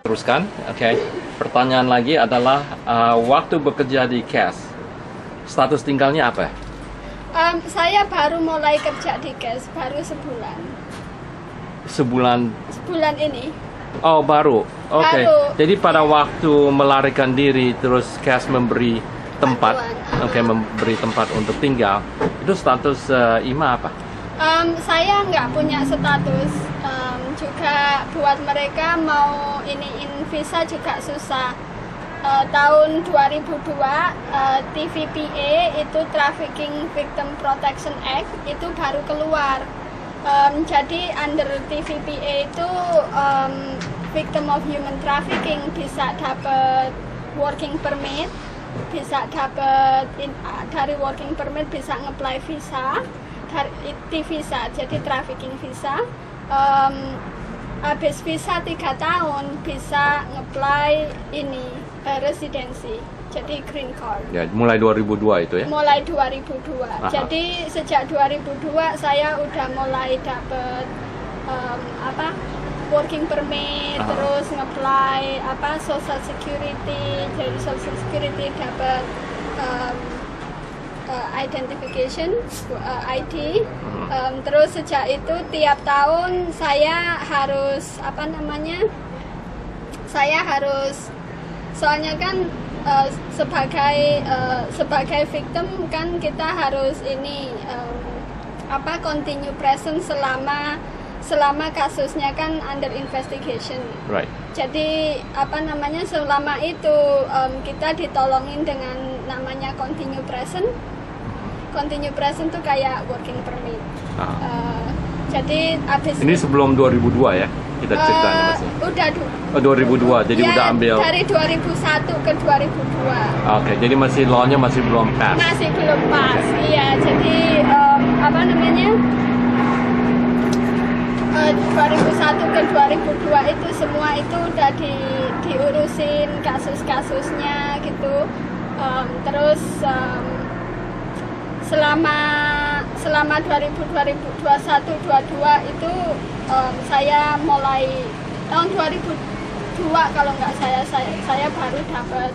teruskan. Oke. Pertanyaan lagi adalah waktu bekerja di CAS, status tinggalnya apa? Saya baru mulai kerja di CAS, baru sebulan. Sebulan ini. Oh, baru. Oke. Baru. Jadi pada waktu melarikan diri terus CAS memberi tempat, memberi tempat untuk tinggal, itu status Ima apa? Saya nggak punya status, juga buat mereka mau iniin visa juga susah. Tahun 2002 TVPA itu Trafficking Victim Protection Act itu baru keluar. Jadi under TVPA itu victim of human trafficking bisa dapat working permit, bisa dapat dari working permit bisa nge-apply visa. Visa, jadi trafficking visa. Habis visa 3 tahun bisa nge-apply ini residency, jadi green card. Ya, mulai 2002 itu ya? Mulai 2002. Aha. Jadi sejak 2002 saya udah mulai dapat working permit, terus nge-apply social security, jadi social security dapat identification ID. Terus sejak itu tiap tahun saya harus soalnya kan sebagai victim kan kita harus ini continue present selama kasusnya kan under investigation. Right. Jadi selama itu kita ditolongin dengan namanya continue present. Continue present tuh kayak working permit. Jadi abis ini sebelum 2002 ya kita ceritanya masih. Udah 2002, jadi ya, udah ambil dari 2001 ke 2002. Oke, jadi masih law-nya masih belum pas. Masih belum pas, iya. Jadi 2001 ke 2002 itu semua itu udah diurusin kasus-kasusnya gitu. Terus selama 2021 22 itu saya mulai tahun 2002 kalau nggak saya baru dapat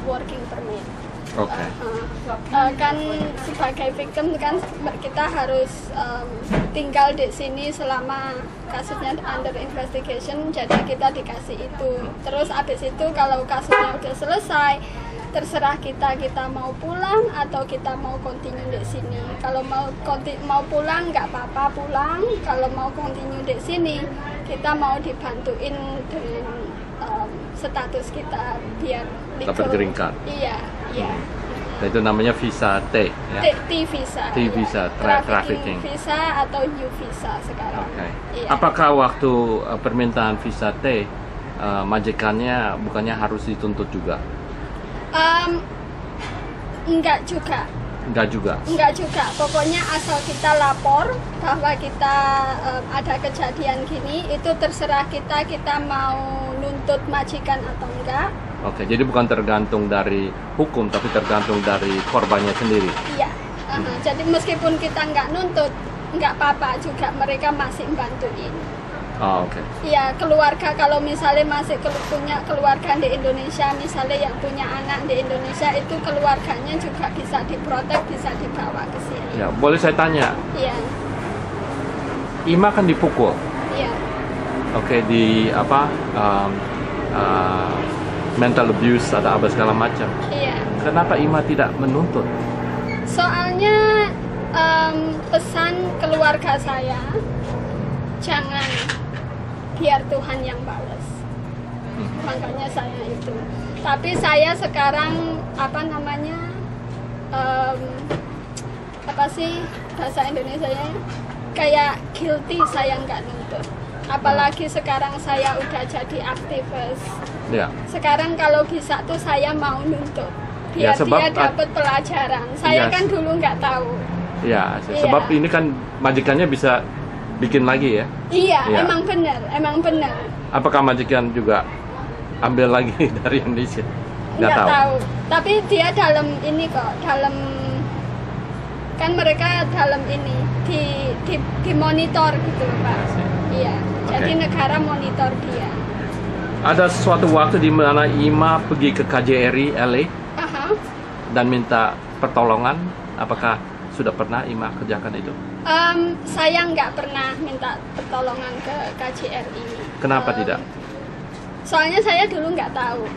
working permit. Oke. Kan sebagai victim kan kita harus tinggal di sini selama kasusnya under investigation, jadi kita dikasih itu. Terus abis itu kalau kasusnya udah selesai, terserah kita mau pulang atau kita mau continue di sini. Kalau mau pulang nggak apa-apa pulang. Kalau mau continue di sini, kita mau dibantuin dengan status kita biar dapat green card. Iya. Nah, itu namanya visa T ya. T-visa. T-visa, trafficking visa atau new visa sekarang. Oke. Iya. Apakah waktu permintaan visa T majikannya bukannya harus dituntut juga? Enggak juga. Pokoknya asal kita lapor bahwa kita ada kejadian gini, itu terserah kita mau nuntut majikan atau enggak. Oke, jadi bukan tergantung dari hukum, tapi tergantung dari korbannya sendiri. Iya. Jadi meskipun kita nggak nuntut, nggak apa-apa juga, mereka masih bantuin. Oke. Iya, keluarga kalau misalnya masih punya keluarga di Indonesia, misalnya yang punya anak di Indonesia, itu keluarganya juga bisa diprotek, bisa dibawa ke sini. Ya, boleh saya tanya? Iya. Ima kan dipukul. Iya. Oke, di mental abuse ada apa segala macam. Iya. Kenapa Ima tidak menuntut? Soalnya pesan keluarga saya, jangan, biar Tuhan yang balas. Makanya saya itu. Tapi saya sekarang bahasa Indonesianya kayak guilty, saya nggak nuntut. Apalagi sekarang saya udah jadi aktivis. Ya. Sekarang kalau bisa tuh saya mau nuntut biar dia dapat pelajaran. Saya kan dulu nggak tahu. Ya, sebab ini kan majikannya bisa bikin lagi ya? Iya, emang benar. Apakah majikan juga ambil lagi dari Indonesia? Nggak tahu. Tapi dia dalam ini kok, kan mereka dalam ini di monitor gitu loh Pak. Iya, jadi negara monitor dia. Ada suatu waktu di mana Ima pergi ke KJRI LA Aha. dan minta pertolongan. Apakah sudah pernah Ima kerjakan itu? Saya nggak pernah minta pertolongan ke KJRI. Kenapa tidak? Soalnya saya dulu nggak tahu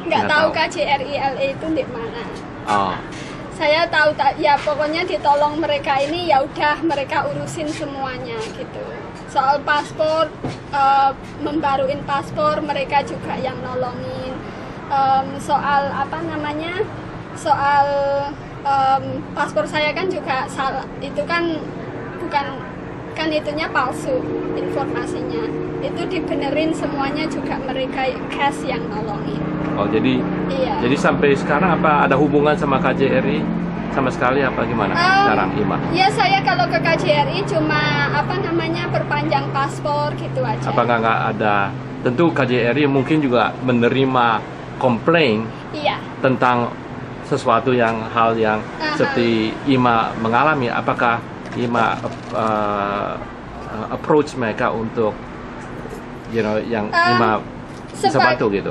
Nggak tahu tahu. KJRI LA itu di mana. Oh, Saya tahu ya pokoknya ditolong mereka ini, ya udah mereka urusin semuanya gitu. Soal paspor, membaruin paspor mereka juga yang nolongin. Soal apa namanya, soal paspor saya kan juga salah, itu kan bukan itunya palsu informasinya, itu dibenerin semuanya juga mereka cash yang nolongin. oh jadi Iya. jadi sampai sekarang apa ada hubungan sama KJRI sama sekali apa gimana sekarang Ima? Ya saya kalau ke KJRI cuma apa namanya perpanjang paspor gitu aja. Apakah nggak ada? Tentu KJRI mungkin juga menerima komplain Iya. tentang sesuatu hal yang Aha. seperti Ima mengalami. Apakah Ima approach mereka untuk yang Ima bisa bantu gitu?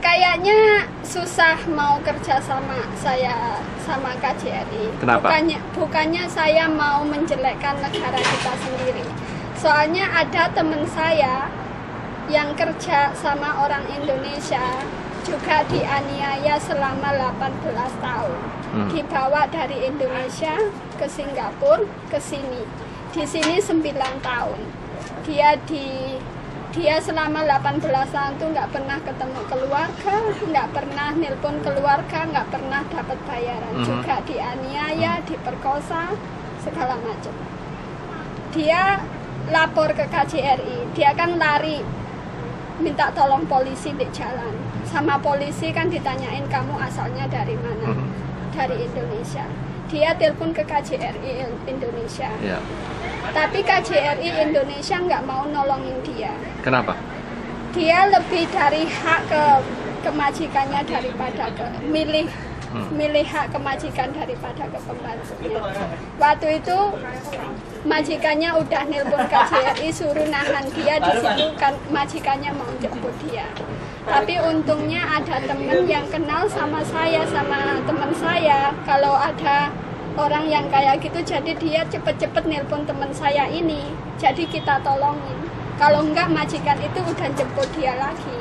Kayaknya susah mau kerja sama saya sama KJRI. Kenapa? Bukannya saya mau menjelekkan negara kita sendiri. Soalnya ada teman saya yang kerja sama orang Indonesia juga dianiaya selama 18 tahun. Dibawa dari Indonesia ke Singapura ke sini. Di sini 9 tahun. Dia selama 18 tahun tuh nggak pernah ketemu keluarga, nggak pernah nelpon keluarga, nggak pernah dapat bayaran, juga dianiaya, diperkosa, segala macam. Dia lapor ke KJRI, dia kan lari minta tolong polisi di jalan. Sama polisi kan ditanyain kamu asalnya dari mana, dari Indonesia. Dia telepon ke KJRI Indonesia. Ya. Tapi KJRI Indonesia nggak mau nolongin dia. Kenapa? Dia lebih dari hak ke majikannya daripada milih hak kemajikan daripada ke pembantunya. Waktu itu majikannya udah nelpon KJRI suruh nahan dia di situ kan, majikannya mau jemput dia. Tapi untungnya ada temen yang kenal sama saya, sama teman saya, kalau ada orang yang kayak gitu, jadi dia cepet-cepet nelpon teman saya ini, jadi kita tolongin. Kalau enggak majikan itu udah jemput dia lagi.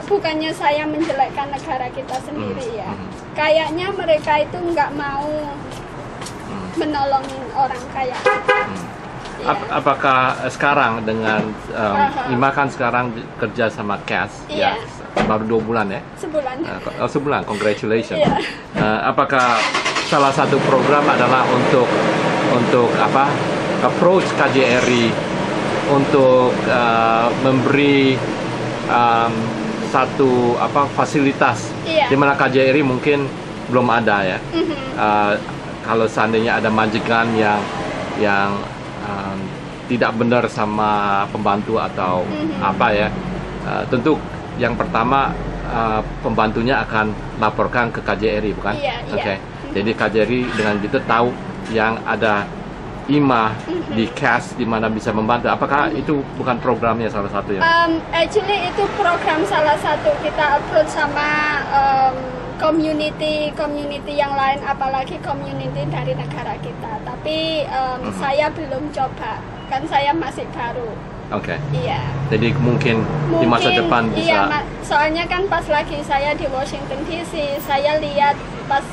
Bukannya saya menjelekkan negara kita sendiri ya. Kayaknya mereka itu nggak mau menolongin orang kaya. Ya. Apakah sekarang dengan Ima kan sekarang kerja sama CAS Iya. ya baru 2 bulan ya? Sebulan. Sebulan, congratulations. Iya. Apakah salah satu program adalah untuk approach KJRI untuk memberi satu fasilitas Iya. di mana KJRI mungkin belum ada ya. Kalau seandainya ada majikan yang tidak benar sama pembantu atau apa ya, tentu yang pertama pembantunya akan laporkan ke KJRI bukan? Iya, iya. Oke. Jadi KJRI dengan gitu tahu yang ada Ima di CAS di mana bisa membantu. Apakah itu bukan programnya salah satu ya? Actually itu program salah satu, kita approach sama community yang lain, apalagi community dari negara kita. Tapi saya belum coba, kan saya masih baru. Oke. Iya. Jadi mungkin di masa depan bisa. Iya, soalnya kan pas lagi saya di Washington DC, saya lihat pas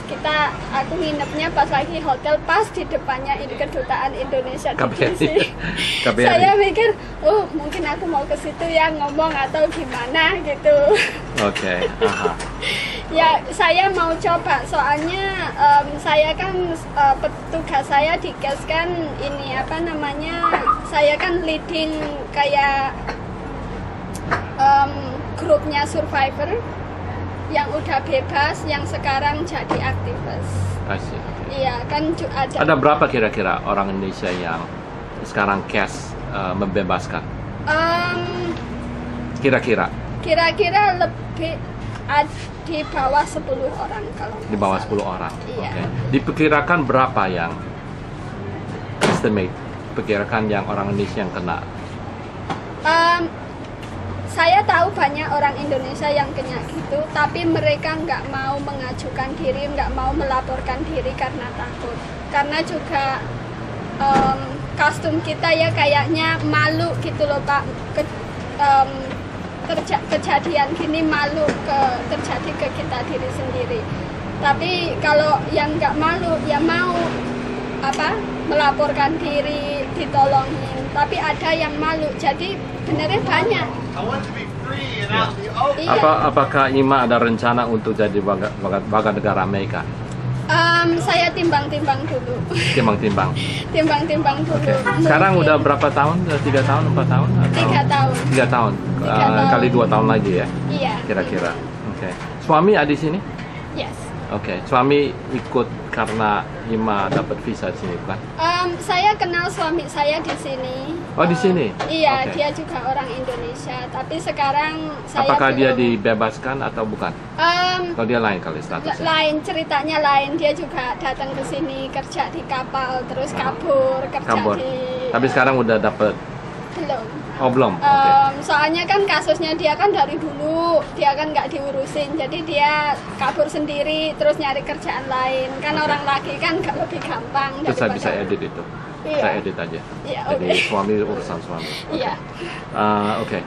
aku nginepnya pas lagi hotel pas di depannya kedutaan Indonesia di DC. KBRI. Saya mikir, mungkin aku mau ke situ ya ngomong atau gimana gitu. Oke. Aha. Ya, saya mau coba, soalnya saya kan petugas saya di CAS kan ini saya kan leading kayak grupnya survivor yang udah bebas, yang sekarang jadi aktivis. Asik. Iya, kan ada berapa kira-kira orang Indonesia yang sekarang CAS membebaskan? Kira-kira lebih di bawah 10 orang kalau di bawah 10 orang. Iya. Okay. Diperkirakan berapa yang estimate perkirakan yang orang Indonesia yang kena? Saya tahu banyak orang Indonesia yang kena gitu, tapi mereka nggak mau mengajukan diri, nggak mau melaporkan diri karena takut. Karena juga kostum kita ya kayaknya malu gitu loh Pak. Kejadian gini malu terjadi ke kita diri sendiri. Tapi kalau yang nggak malu ya mau melaporkan diri, ditolongin. Tapi ada yang malu, jadi benernya banyak. Iya. Apakah Ima ada rencana untuk jadi warga negara Amerika? Saya timbang-timbang dulu. Timbang-timbang. Timbang-timbang dulu. Okay. Sekarang udah berapa tahun? 3 tahun, 4 tahun? Atau? 3 tahun. 3 tahun. Kali 2 tahun lagi ya? Iya. Kira-kira. Oke. Suami ada di sini? Yes. Oke. Suami ikut karena Ima dapat visa di sini, bukan? Saya kenal suami saya di sini. Oh, di sini? Iya, Okay. dia juga orang Indonesia. Tapi sekarang saya Apakah dia belum- dibebaskan atau bukan? Kalau dia lain kali statusnya? Lain, ceritanya lain. Dia juga datang ke sini kerja di kapal, terus kabur kerja Kabur. di. Tapi sekarang udah dapat? Belum. Oh, belum? Oke. Soalnya kan kasusnya dia kan dari dulu dia kan nggak diurusin, jadi dia kabur sendiri terus nyari kerjaan lain. Kan Oke. orang laki kan nggak lebih gampang Itu saya daripada. bisa edit itu. Iya. Saya edit aja. Iya, Jadi oke. suami urusan suami. Iya. Oke.